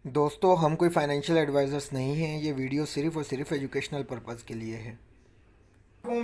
दोस्तों हम कोई फाइनेंशियल एडवाइजर्स नहीं हैं। ये वीडियो सिर्फ़ और सिर्फ एजुकेशनल पर्पज़ के लिए है।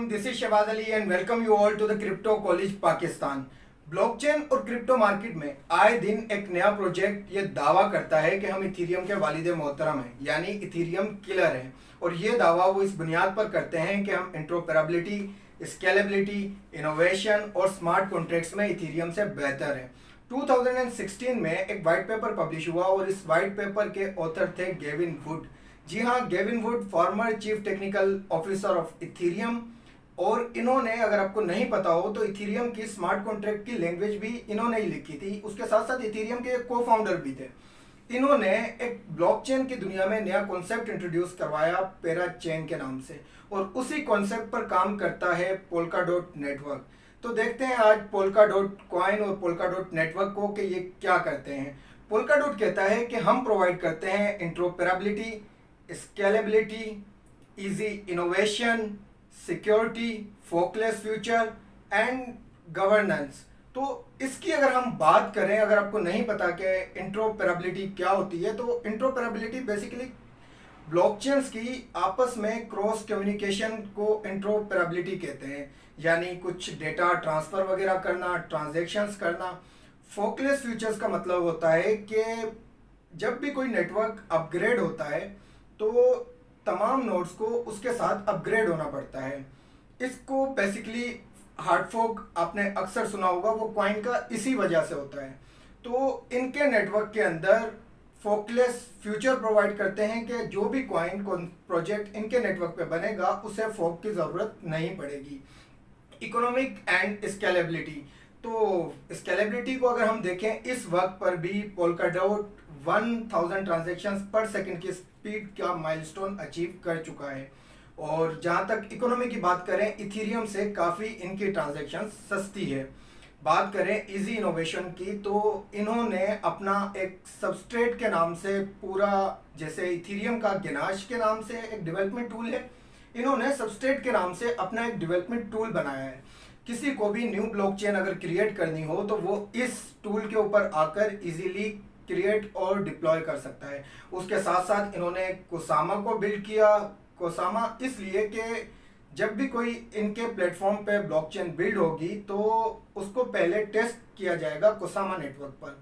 This is Shahbaz Ali and welcome you all to the Crypto College Pakistan। Blockchain और क्रिप्टो मार्केट में आए दिन एक नया प्रोजेक्ट ये दावा करता है कि हम इथीरियम के वालिद मोहतरम हैं, यानी इथीरियम किलर हैं। और ये दावा वो इस बुनियाद पर करते हैं कि हम इंटरऑपरेबिलिटी, स्केलेबिलिटी, इनोवेशन और स्मार्ट कॉन्ट्रैक्ट्स में इथीरियम से बेहतर हैं। 2016 में एक वाइट पेपर पब्लिश हुआ और इस वाइट पेपर के ऑथर थे गेविन वुड। जी हाँ, Gavin would former chief technical officer of Ethereum. और इन्होंने, अगर आपको नहीं पता हो तो, इथीरियम की स्मार्ट कॉन्ट्रैक्ट की लैंग्वेज भी इन्होंने ही लिखी थी। उसके साथ साथ इथीरियम के को फाउंडर भी थे। इन्होंने एक ब्लॉकचेन की दुनिया में नया कॉन्सेप्ट इंट्रोड्यूस करवाया पेरा चेन के नाम से, और उसी कॉन्सेप्ट पर काम करता है पोल्का डॉट नेटवर्क। तो देखते हैं आज पोल्का डॉट कॉइन और पोल्का डॉट नेटवर्क को कि ये क्या करते हैं। पोल्का डॉट कहता है कि हम प्रोवाइड करते हैं interoperability, scalability, easy innovation, security, फोकलेस फ्यूचर एंड गवर्नेंस। तो इसकी अगर हम बात करें, अगर आपको नहीं पता कि इंटरऑपरेबिलिटी क्या होती है, तो इंटरऑपरेबिलिटी बेसिकली ब्लॉकचेन्स की आपस में क्रॉस कम्युनिकेशन को इंटरऑपरेबिलिटी कहते हैं, यानी कुछ डेटा ट्रांसफर वगैरह करना, ट्रांजैक्शंस करना। फोकलेस फ्यूचर्स का मतलब होता है कि जब भी कोई नेटवर्क अपग्रेड होता है तो तमाम नोड्स को उसके साथ अपग्रेड होना पड़ता है। इसको बेसिकली हार्ड फोक आपने अक्सर सुना होगा, वो कॉइन का इसी वजह से होता है। तो इनके नेटवर्क के अंदर फोकलेस फ्यूचर प्रोवाइड करते हैं कि जो भी कॉइन प्रोजेक्ट इनके नेटवर्क पे बनेगा उसे फोक की ज़रूरत नहीं पड़ेगी। इकोनॉमिक एंड स्केलेबिलिटी, तो स्केलेबिलिटी को अगर हम देखें, इस वक्त पर भी पोल्काडॉट 1000 ट्रांजैक्शंस पर सेकंड की स्पीड का माइलस्टोन अचीव कर चुका है। और जहां तक इकोनॉमी की बात करें, इथीरियम से काफ़ी इनकी ट्रांजैक्शन सस्ती है। बात करें इजी इनोवेशन की, तो इन्होंने अपना एक सबस्ट्रेट के नाम से पूरा, जैसे इथीरियम का गेनाश के नाम से एक डेवलपमेंट टूल है, इन्होंने सबस्ट्रेट के नाम से अपना एक डेवलपमेंट टूल बनाया है। किसी को भी न्यू ब्लॉकचेन अगर क्रिएट करनी हो तो वो इस टूल के ऊपर आकर इजीली क्रिएट और डिप्लॉय कर सकता है। उसके साथ साथ इन्होंने कोसामा को बिल्ड किया। कोसामा इसलिए कि जब भी कोई इनके प्लेटफॉर्म पे ब्लॉकचेन बिल्ड होगी तो उसको पहले टेस्ट किया जाएगा कोसामा नेटवर्क पर,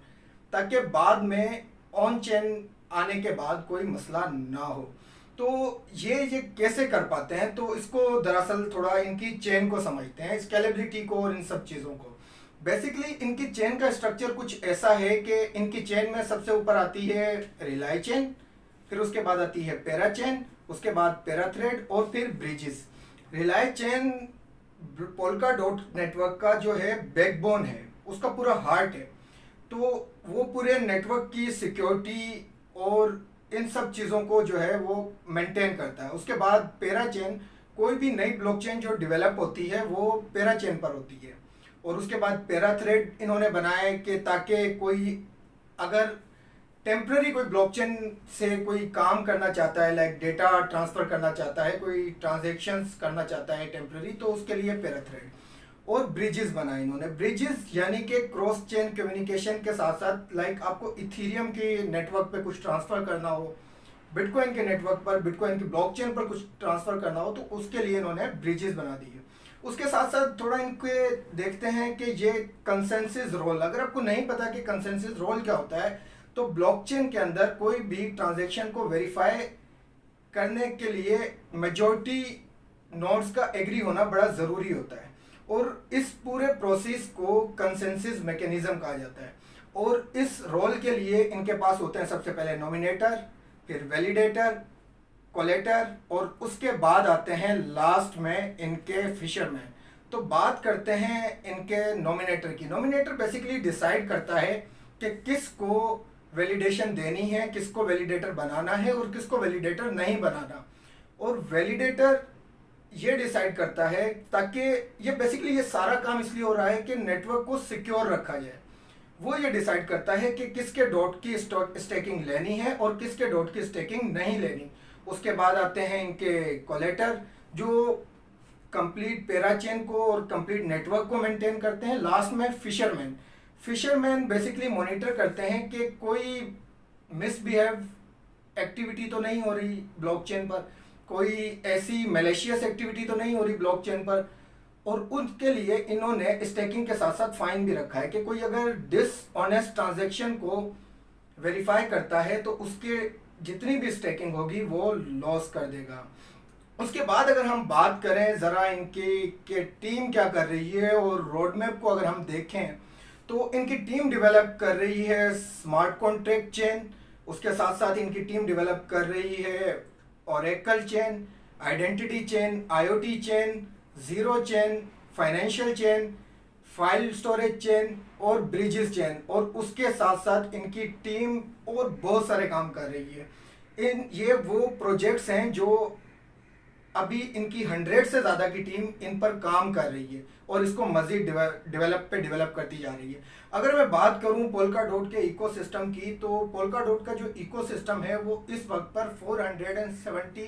ताकि बाद में ऑन चेन आने के बाद कोई मसला ना हो। तो ये कैसे कर पाते हैं, तो इसको दरअसल थोड़ा इनकी चेन को समझते हैं, स्केलेबिलिटी को और इन सब चीज़ों को। बेसिकली इनकी चेन का स्ट्रक्चर कुछ ऐसा है कि इनकी चेन में सबसे ऊपर आती है रिलाई चेन, फिर उसके बाद आती है पेरा चेन, उसके बाद पेरा थ्रेड और फिर bridges. Rely chain polka dot network का जो है बैकबोन है, उसका पूरा हार्ट है। तो वो पूरे नेटवर्क की सिक्योरिटी और इन सब चीज़ों को जो है वो मेंटेन करता है। उसके बाद पेरा चेन, कोई भी नई ब्लॉकचेन जो डेवलप होती है वो पेरा चेन पर होती है। और उसके बाद पेरा थ्रेड इन्होंने बनाया है कि ताकि कोई अगर टेम्प्ररी कोई ब्लॉकचेन से कोई काम करना चाहता है, लाइक डेटा ट्रांसफ़र करना चाहता है, कोई ट्रांजेक्शन्स करना चाहता है टेम्प्ररी, तो उसके लिए पेरा थ्रेड। और ब्रिजेस बनाए इन्होंने। ब्रिजेस यानी कि क्रॉस चेन कम्युनिकेशन के साथ साथ, लाइक आपको इथीरियम के नेटवर्क पे कुछ ट्रांसफ़र करना हो, बिटकॉइन के नेटवर्क पर, बिटकॉइन की ब्लॉकचेन पर कुछ ट्रांसफ़र करना हो, तो उसके लिए इन्होंने ब्रिजेस बना दी है। उसके साथ साथ थोड़ा इनके देखते हैं कि ये कंसेंसस रोल, अगर आपको नहीं पता कि कंसेंसस रोल क्या होता है, तो ब्लॉकचेन के अंदर कोई भी ट्रांजैक्शन को वेरीफाई करने के लिए मेजॉरिटी नोड्स का एग्री होना बड़ा ज़रूरी होता है। और इस पूरे प्रोसेस को कंसेंसस मैकेनिज्म कहा जाता है। और इस रोल के लिए इनके पास होते हैं सबसे पहले नॉमिनेटर, फिर वैलिडेटर, कोलेटर, और उसके बाद आते हैं लास्ट में इनके फिशरमैन। तो बात करते हैं इनके नॉमिनेटर की। नॉमिनेटर बेसिकली डिसाइड करता है कि किसको वैलिडेशन देनी है, किसको वैलिडेटर बनाना है और किसको वैलिडेटर नहीं बनाना। और वैलिडेटर ये डिसाइड करता है, ताकि ये बेसिकली ये सारा काम इसलिए हो रहा है कि नेटवर्क को सिक्योर रखा जाए। वो ये डिसाइड करता है कि किसके डॉट की स्टेकिंग लेनी है और किसके डॉट की स्टेकिंग नहीं लेनी। उसके बाद आते हैं इनके कोलेटर, जो कंप्लीट पेरा चेन को और कंप्लीट नेटवर्क को मेंटेन करते हैं। लास्ट में फिशरमैन। फिशरमैन बेसिकली मॉनिटर करते हैं कि कोई मिसबिहेव एक्टिविटी तो नहीं हो रही ब्लॉकचेन पर, कोई ऐसी मैलिशियस एक्टिविटी तो नहीं हो रही ब्लॉकचेन पर। और उसके लिए इन्होंने स्टेकिंग के साथ साथ फाइन भी रखा है कि कोई अगर डिसऑनेस्ट ट्रांजैक्शन को वेरीफाई करता है तो उसके जितनी भी स्टेकिंग होगी वो लॉस कर देगा। उसके बाद अगर हम बात करें ज़रा इनकी के टीम क्या कर रही है और रोड मैप को अगर हम देखें तो इनकी टीम डेवलप कर रही है स्मार्ट कॉन्ट्रैक्ट चेन, उसके साथ साथ इनकी टीम डेवलप कर रही है Oracle chain, identity chain, IoT chain, zero chain, financial chain, file storage chain और ब्रिजेस चेन। और उसके साथ साथ इनकी टीम और बहुत सारे काम कर रही है। ये वो प्रोजेक्ट्स हैं जो अभी इनकी 100 से ज़्यादा की टीम इन पर काम कर रही है और इसको मज़ीद डेवलप करती जा रही है। अगर मैं बात करूं पोल्का डॉट के इकोसिस्टम की, तो पोल्का डॉट का जो इकोसिस्टम है वो इस वक्त पर 470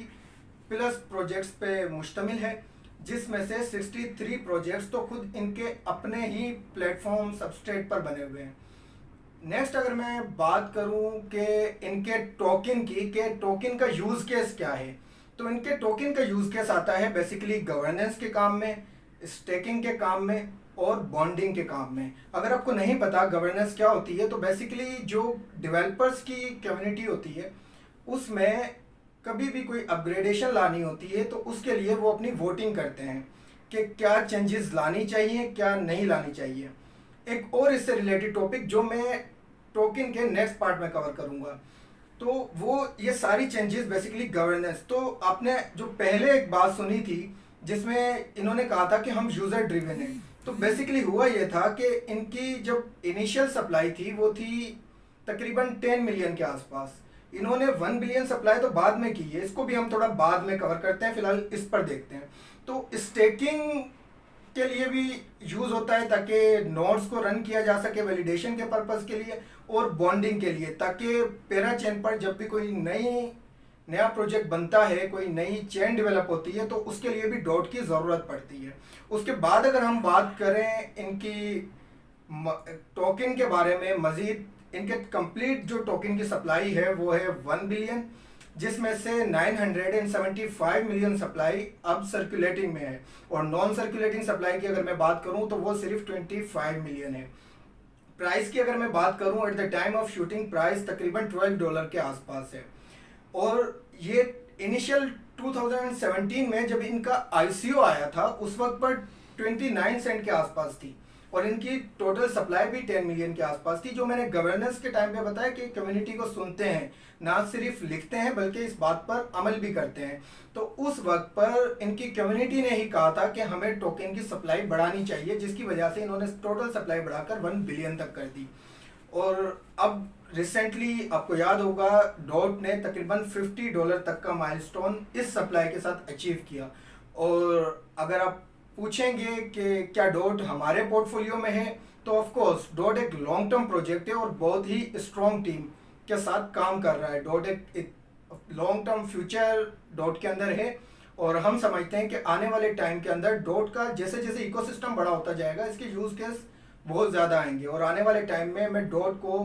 प्लस प्रोजेक्ट्स पे मुश्तमिल है, जिसमें से 63 प्रोजेक्ट्स तो खुद इनके अपने ही प्लेटफॉर्म सबस्ट्रेट पर बने हुए हैं। नेक्स्ट अगर मैं बात करूं कि इनके टोकन की के टोकन का यूज़ केस क्या है, तो इनके टोकन का यूज़ केस आता है बेसिकली गवर्नेंस के काम में, स्टेकिंग के काम में और बॉन्डिंग के काम में। अगर आपको नहीं पता गवर्नेंस क्या होती है, तो बेसिकली जो डेवलपर्स की कम्युनिटी होती है उसमें कभी भी कोई अपग्रेडेशन लानी होती है तो उसके लिए वो अपनी वोटिंग करते हैं कि क्या चेंजेस लानी चाहिए क्या नहीं लानी चाहिए। एक और इससे रिलेटेड टॉपिक जो मैं टोकन के नेक्स्ट पार्ट में कवर करूँगा, तो वो ये सारी चेंजेस बेसिकली गवर्नेंस। तो आपने जो पहले एक बात सुनी थी जिसमें इन्होंने कहा था कि हम यूज़र ड्रिवन हैं, तो बेसिकली हुआ ये था कि इनकी जब इनिशियल सप्लाई थी वो थी तकरीबन 10 मिलियन के आसपास। इन्होंने 1 बिलियन सप्लाई तो बाद में की है, इसको भी हम थोड़ा बाद में कवर करते हैं, फिलहाल इस पर देखते हैं। तो स्टेकिंग के लिए भी यूज़ होता है ताकि नोड्स को रन किया जा सके वैलिडेशन के पर्पज़ के लिए और बॉन्डिंग के लिए, ताकि पेरा चेन पर जब भी कोई नया प्रोजेक्ट बनता है, कोई नई चेन डेवलप होती है तो उसके लिए भी डॉट की ज़रूरत पड़ती है। उसके बाद अगर हम बात करें इनकी टोकन के बारे में मज़ीद, इनके कंप्लीट जो टोकन की सप्लाई है वो है 1 बिलियन, जिसमें से 975 मिलियन सप्लाई अब सर्कुलेटिंग में है और नॉन सर्कुलेटिंग सप्लाई की अगर मैं बात करूं तो वो सिर्फ 25 मिलियन है। प्राइस की अगर मैं बात करूं at the time of shooting price तकरीबन $12 के आसपास है। और ये इनिशियल 2017 में जब इनका आईसीओ आया था उस वक्त पर 29 सेंट के आसपास थी और इनकी टोटल सप्लाई भी 10 मिलियन के आसपास थी। जो मैंने गवर्नेंस के टाइम पे बताया कि कम्युनिटी को सुनते हैं, ना सिर्फ लिखते हैं बल्कि इस बात पर अमल भी करते हैं। तो उस वक्त पर इनकी कम्युनिटी ने ही कहा था कि हमें टोकन की सप्लाई बढ़ानी चाहिए, जिसकी वजह से इन्होंने टोटल सप्लाई बढ़ाकर 1 बिलियन तक कर दी। और अब रिसेंटली आपको याद होगा डॉट ने तकरीबन $50 तक का माइलस्टोन इस सप्लाई के साथ अचीव किया। और अगर आप पूछेंगे कि क्या डॉट हमारे पोर्टफोलियो में है, तो ऑफ कोर्स डॉट एक लॉन्ग टर्म प्रोजेक्ट है और बहुत ही स्ट्रॉन्ग टीम के साथ काम कर रहा है। डॉट एक लॉन्ग टर्म फ्यूचर डॉट के अंदर है और हम समझते हैं कि आने वाले टाइम के अंदर डॉट का जैसे जैसे इकोसिस्टम बड़ा होता जाएगा इसके यूज केस बहुत ज़्यादा आएंगे और आने वाले टाइम में मैं डॉट को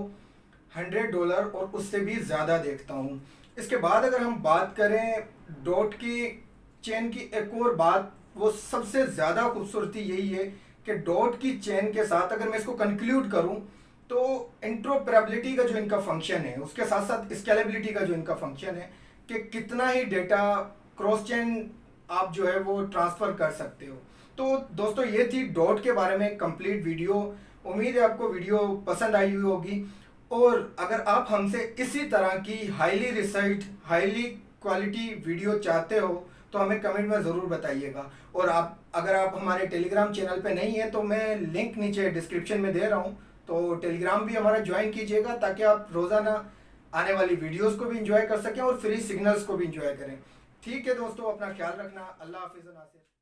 $100 और उससे भी ज़्यादा देखता हूँ। इसके बाद अगर हम बात करें डॉट की चेन की, एक और बात वो सबसे ज़्यादा खूबसूरती यही है कि डॉट की चेन के साथ अगर मैं इसको कंक्लूड करूं तो इंट्रोपरेबिलिटी का जो इनका फंक्शन है उसके साथ साथ स्केलेबिलिटी का जो इनका फंक्शन है कि कितना ही डेटा क्रॉस चेन आप जो है वो ट्रांसफ़र कर सकते हो। तो दोस्तों ये थी डॉट के बारे में कंप्लीट वीडियो। उम्मीद है आपको वीडियो पसंद आई हुई होगी और अगर आप हमसे इसी तरह की highly research highly quality video चाहते हो तो हमें कमेंट में ज़रूर बताइएगा। और अगर आप हमारे टेलीग्राम चैनल पे नहीं है तो मैं लिंक नीचे डिस्क्रिप्शन में दे रहा हूँ, तो टेलीग्राम भी हमारा ज्वाइन कीजिएगा ताकि आप रोज़ाना आने वाली वीडियोस को भी इंजॉय कर सकें और फ्री सिग्नल्स को भी इंजॉय करें। ठीक है दोस्तों, अपना ख्याल रखना। अल्लाह हाफिज़।